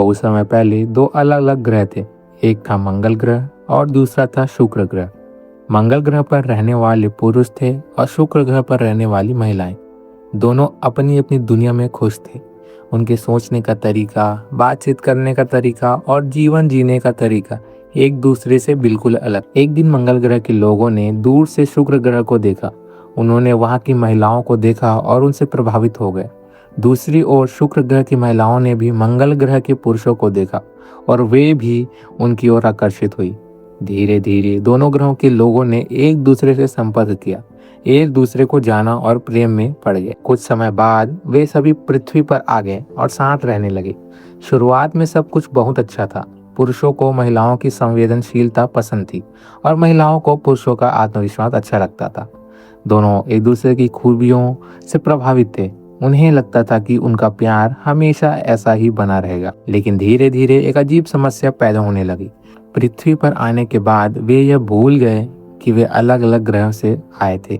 बहुत समय पहले दो अलग अलग ग्रह थे। एक था मंगल ग्रह और दूसरा था शुक्र ग्रह। मंगल ग्रह पर रहने वाले पुरुष थे और शुक्र ग्रह पर रहने वाली महिलाएं। दोनों अपनी अपनी दुनिया में खुश थे। उनके सोचने का तरीका, बातचीत करने का तरीका और जीवन जीने का तरीका एक दूसरे से बिल्कुल अलग। एक दिन मंगल ग्रह के लोगों ने दूर से शुक्र ग्रह को देखा। उन्होंने वहां की महिलाओं को देखा और उनसे प्रभावित हो गए। दूसरी ओर शुक्र ग्रह की महिलाओं ने भी मंगल ग्रह के पुरुषों को देखा और वे भी उनकी ओर आकर्षित हुई। धीरे धीरे दोनों ग्रहों के लोगों ने एक दूसरे से संपर्क किया, एक दूसरे को जाना और प्रेम में पड़ गए। कुछ समय बाद वे सभी पृथ्वी पर आ गए और साथ रहने लगे। शुरुआत में सब कुछ बहुत अच्छा था। पुरुषों को महिलाओं की संवेदनशीलता पसंद थी और महिलाओं को पुरुषों का आत्मविश्वास अच्छा लगता था। दोनों एक दूसरे की खूबियों से प्रभावित थे। उन्हें लगता था कि उनका प्यार हमेशा ऐसा ही बना रहेगा। लेकिन धीरे धीरे एक अजीब समस्या पैदा होने लगी। पृथ्वी पर आने के बाद वे यह भूल गए कि वे अलग अलग ग्रह से आए थे।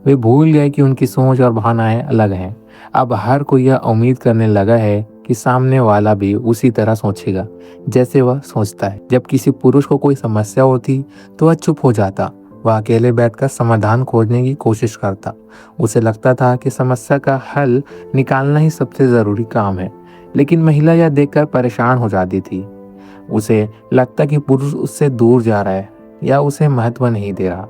वे भूल गए कि उनकी सोच और भावनाएं अलग हैं। अब हर कोई यह उम्मीद करने लगा है कि सामने वाला भी उसी तरह सोचेगा जैसे वह सोचता है। जब किसी पुरुष को कोई समस्या होती तो वह चुप हो जाता। वह अकेले बैठकर समाधान खोजने की कोशिश करता। उसे लगता था कि समस्या का हल निकालना ही सबसे जरूरी काम है। लेकिन महिला यह देखकर परेशान हो जाती थी। उसे लगता कि पुरुष उससे दूर जा रहा है या उसे महत्व नहीं दे रहा।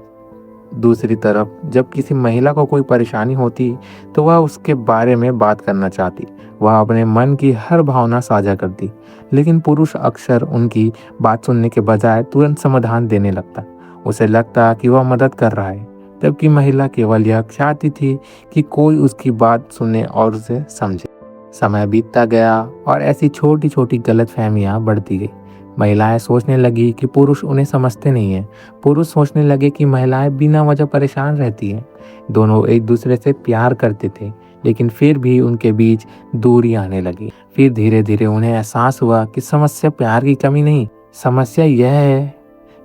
दूसरी तरफ जब किसी महिला को कोई परेशानी होती तो वह उसके बारे में बात करना चाहती। वह अपने मन की हर भावना साझा करती। लेकिन पुरुष अक्सर उनकी बात सुनने के बजाय तुरंत समाधान देने लगता। उसे लगता कि वह मदद कर रहा है, जबकि महिला केवल यह चाहती थी कि कोई उसकी बात सुने और उसे समझे। समय बीतता गया और ऐसी छोटी छोटी गलतफहमियां बढ़ती गई। महिलाएं सोचने लगी कि पुरुष उन्हें समझते नहीं हैं। पुरुष सोचने लगे कि महिलाएं बिना वजह परेशान रहती हैं। दोनों एक दूसरे से प्यार करते थे, लेकिन फिर भी उनके बीच दूरी आने लगी। फिर धीरे धीरे उन्हें एहसास हुआ कि समस्या प्यार की कमी नहीं, समस्या यह है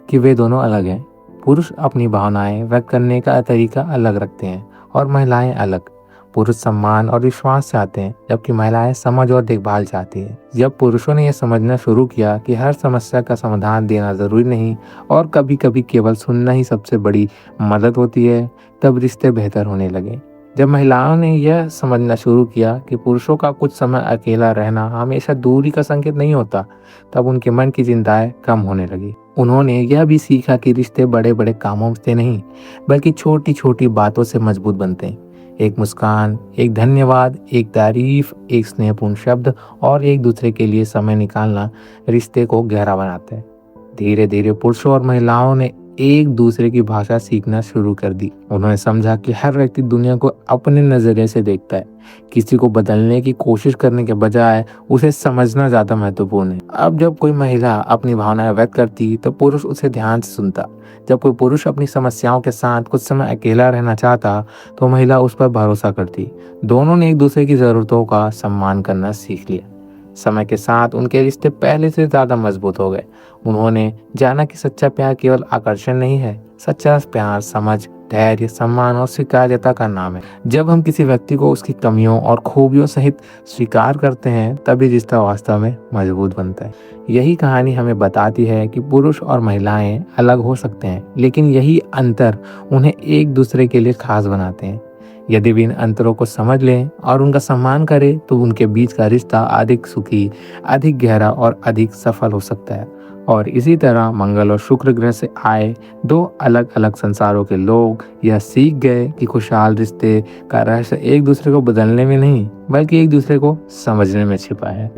कि वे दोनों अलग हैं। पुरुष अपनी भावनाएं व्यक्त करने का तरीका अलग रखते हैं और महिलाएं अलग। पुरुष सम्मान और विश्वास चाहते हैं, जबकि महिलाएं समझ और देखभाल चाहती हैं। जब पुरुषों ने यह समझना शुरू किया कि हर समस्या का समाधान देना जरूरी नहीं और कभी कभी केवल सुनना ही सबसे बड़ी मदद होती है, तब रिश्ते बेहतर होने लगे। जब महिलाओं ने यह समझना शुरू किया कि पुरुषों का कुछ समय अकेला रहना हमेशा दूरी का संकेत नहीं होता, तब उनके मन की चिंताएं कम होने लगी। उन्होंने यह भी सीखा कि रिश्ते बड़े बड़े कामों से नहीं, बल्कि छोटी छोटी बातों से मजबूत बनते हैं। एक मुस्कान, एक धन्यवाद, एक तारीफ, एक स्नेहपूर्ण शब्द और एक दूसरे के लिए समय निकालना रिश्ते को गहरा बनाता है। धीरे धीरे पुरुषों और महिलाओं ने एक दूसरे की भाषा सीखना शुरू कर दी। उन्होंने समझा कि हर व्यक्ति दुनिया को अपने नजरिए से देखता है। किसी को बदलने की कोशिश करने के बजाय उसे समझना ज्यादा महत्वपूर्ण है। अब जब कोई महिला अपनी भावनाएं व्यक्त करती तो पुरुष उसे ध्यान से सुनता। जब कोई पुरुष अपनी समस्याओं के साथ कुछ समय अकेला रहना चाहता तो महिला उस पर भरोसा करती। दोनों ने एक दूसरे की जरूरतों का सम्मान करना सीख लिया। समय के साथ उनके रिश्ते पहले से ज्यादा मजबूत हो गए। उन्होंने जाना कि सच्चा प्यार केवल आकर्षण नहीं है, सच्चा प्यार समझ, धैर्य, सम्मान और स्वीकार्यता का नाम है। जब हम किसी व्यक्ति को उसकी कमियों और खूबियों सहित स्वीकार करते हैं, तभी रिश्ता वास्तव में मजबूत बनता है। यही कहानी हमें बताती है कि पुरुष और महिलाएं अलग हो सकते हैं, लेकिन यही अंतर उन्हें एक दूसरे के लिए खास बनाते हैं। यदि भी इन अंतरों को समझ लें और उनका सम्मान करें तो उनके बीच का रिश्ता अधिक सुखी, अधिक गहरा और अधिक सफल हो सकता है। और इसी तरह मंगल और शुक्र ग्रह से आए दो अलग अलग संसारों के लोग यह सीख गए कि खुशहाल रिश्ते का रहस्य एक दूसरे को बदलने में नहीं, बल्कि एक दूसरे को समझने में छिपा है।